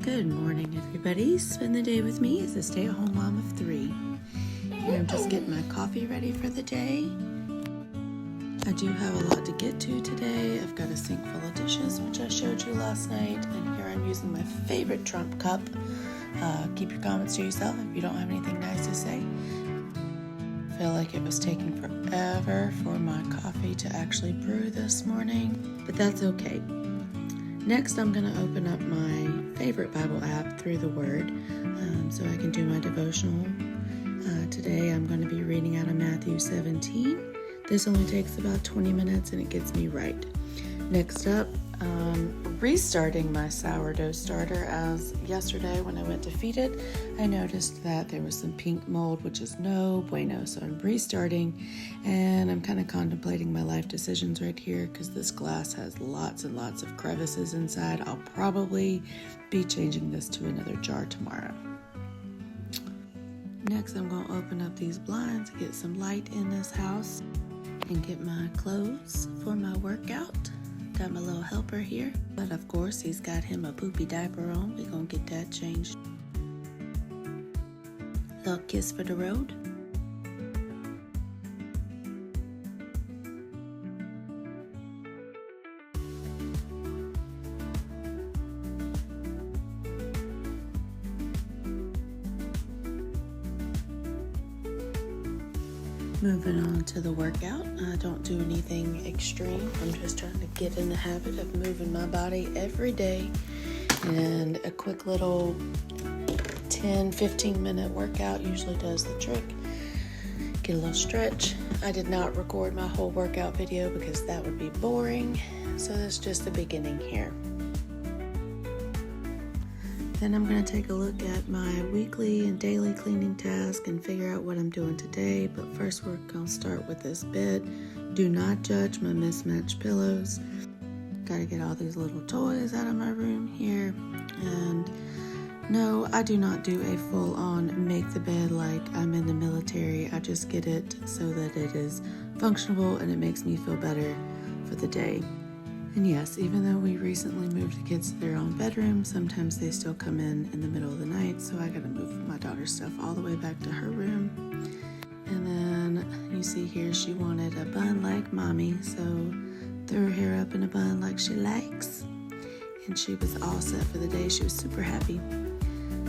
Good morning, everybody. Spend the day with me as a stay-at-home mom of 3. Here I'm just getting my coffee ready for the day. I do have a lot to get to today. I've got a sink full of dishes, which I showed you last night, and here I'm using my favorite Trump cup. Keep your comments to yourself if you don't have anything nice to say. I feel like it was taking forever for my coffee to actually brew this morning, but that's okay. Next, I'm going to open up my favorite Bible app, Through the Word, so I can do my devotional. Today, I'm going to be reading out of Matthew 17. This only takes about 20 minutes, and it gets me right. Next up, restarting my sourdough starter, as yesterday when I went to feed it, I noticed that there was some pink mold, which is no bueno, so I'm restarting, and I'm kind of contemplating my life decisions right here because this glass has lots and lots of crevices inside. I'll probably be changing this to another jar tomorrow. Next, I'm going to open up these blinds to get some light in this house and get my clothes for my workout. Got my little helper here, but of course he's got him a poopy diaper on. We're gonna get that changed. Little kiss for the road. Moving on to the workout. I don't do anything extreme. I'm just trying to get in the habit of moving my body every day. And a quick little 10-15 minute workout usually does the trick. Get a little stretch. I did not record my whole workout video because that would be boring. So that's just the beginning here. Then I'm going to take a look at my weekly and daily cleaning task and figure out what I'm doing today. But first we're going to start with this bed. Do not judge my mismatched pillows. Got to get all these little toys out of my room here. And no, I do not do a full-on make the bed like I'm in the military. I just get it so that it is functional and it makes me feel better for the day. And yes, even though we recently moved the kids to their own bedroom, sometimes they still come in the middle of the night, so I gotta move my daughter's stuff all the way back to her room. And then you see here she wanted a bun like mommy, so threw her hair up in a bun like she likes. And she was all set for the day. She was super happy.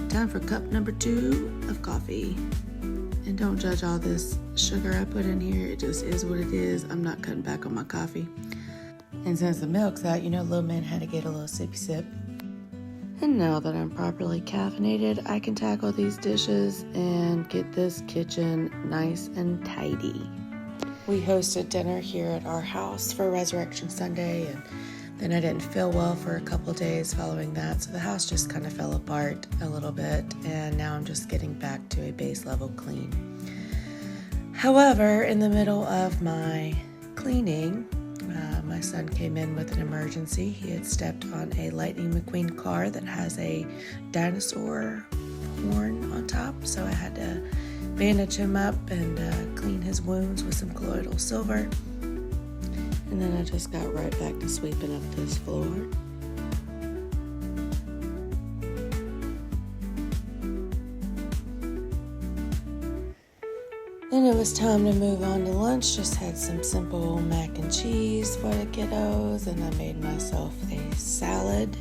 Time for cup number 2 of coffee. And don't judge all this sugar I put in here. It just is what it is. I'm not cutting back on my coffee. And since the milk's out, you know little man had to get a little sippy sip. And now that I'm properly caffeinated, I can tackle these dishes and get this kitchen nice and tidy. We hosted dinner here at our house for Resurrection Sunday, and then I didn't feel well for a couple days following that, so the house just kind of fell apart a little bit, and now I'm just getting back to a base level clean. However, in the middle of my cleaning, my son came in with an emergency. He had stepped on a Lightning McQueen car that has a dinosaur horn on top, so I had to bandage him up and clean his wounds with some colloidal silver. And then I just got right back to sweeping up this floor. Then it was time to move on to lunch. Just had some simple mac and cheese for the kiddos, and I made myself a salad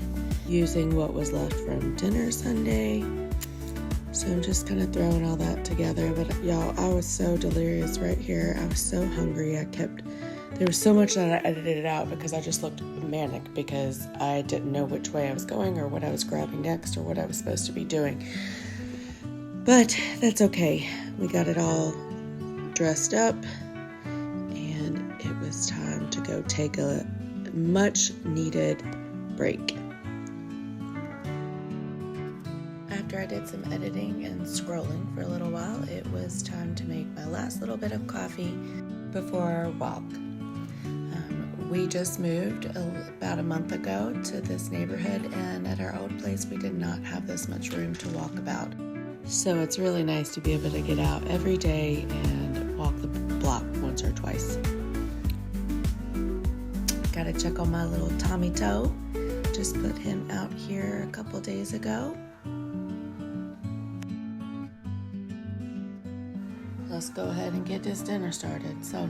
using what was left from dinner Sunday. So I'm just kind of throwing all that together. But y'all, I was so delirious right here. I was so hungry. There was so much that I edited out because I just looked manic because I didn't know which way I was going or what I was grabbing next or what I was supposed to be doing. But that's okay. We got it all dressed up, and it was time to go take a much needed break. After I did some editing and scrolling for a little while, it was time to make my last little bit of coffee before our walk. We just moved about a month ago to this neighborhood, and at our old place we did not have this much room to walk about. So it's really nice to be able to get out every day and walk the block once or twice. Gotta check on my little Tommy toe. just put him out here a couple days ago. Let's go ahead and get this dinner started. So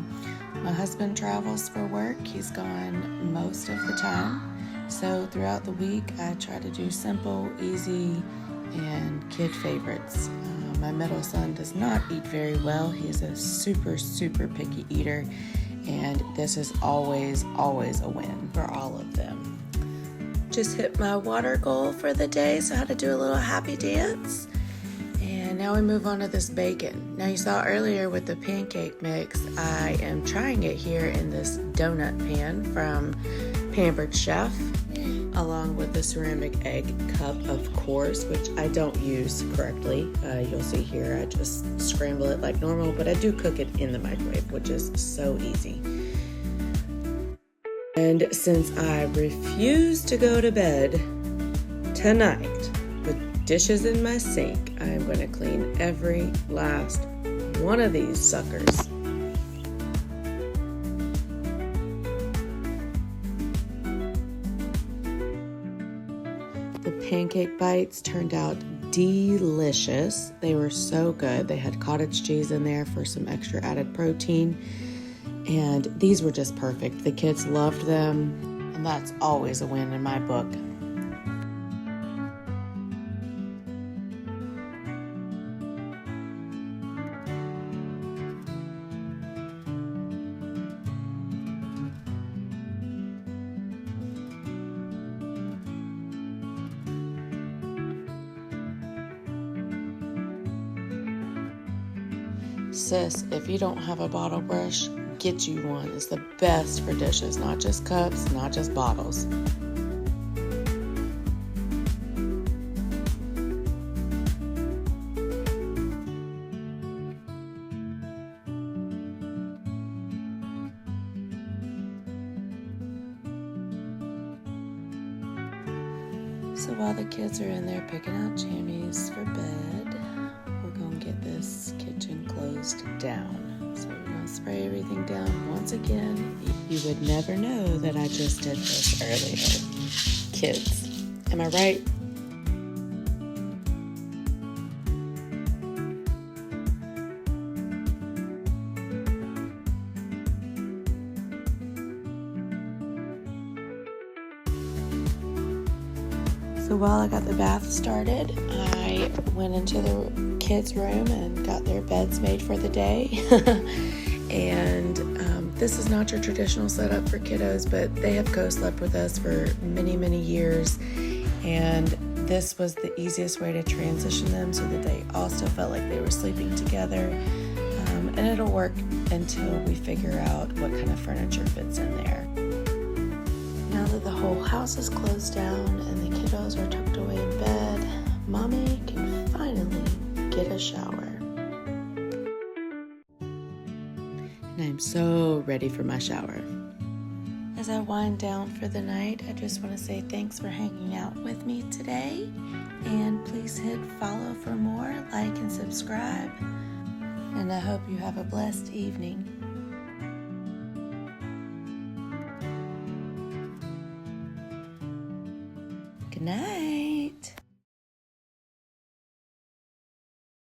my husband travels for work. He's gone most of the time. So throughout the week, I try to do simple, easy, and kid favorites. My middle son does not eat very well. He's a super, super picky eater, and this is always a win for all of them. Just hit my water goal for the day, so I had to do a little happy dance. And now we move on to this bacon. Now you saw earlier with the pancake mix, I am trying it here in this donut pan from Pampered Chef, along with the ceramic egg cup, of course, which I don't use correctly. You'll see here, I just scramble it like normal, but I do cook it in the microwave, which is so easy. And since I refuse to go to bed tonight with dishes in my sink, I'm going to clean every last one of these suckers. The pancake bites turned out delicious. They were so good. They had cottage cheese in there for some extra added protein. And these were just perfect. The kids loved them, and that's always a win in my book. Sis, if you don't have a bottle brush, get you one. It's the best for dishes, not just cups, not just bottles. So while the kids are in there picking out jammies for bed, we're going to get this kitchen closed down. So we're going to spray everything down once again. You would never know that I just did this earlier. Kids, am I right? So while I got the bath started, I went into the kids' room and got their beds made for the day. And this is not your traditional setup for kiddos, but they have co-slept with us for many, many years. And this was the easiest way to transition them so that they all still felt like they were sleeping together. And it'll work until we figure out what kind of furniture fits in there. Now that the whole house is closed down and the kiddos are tucked away in bed, Mommy can finally get a shower. And I'm so ready for my shower. As I wind down for the night, I just want to say thanks for hanging out with me today. And please hit follow for more, like and subscribe. And I hope you have a blessed evening. Good night.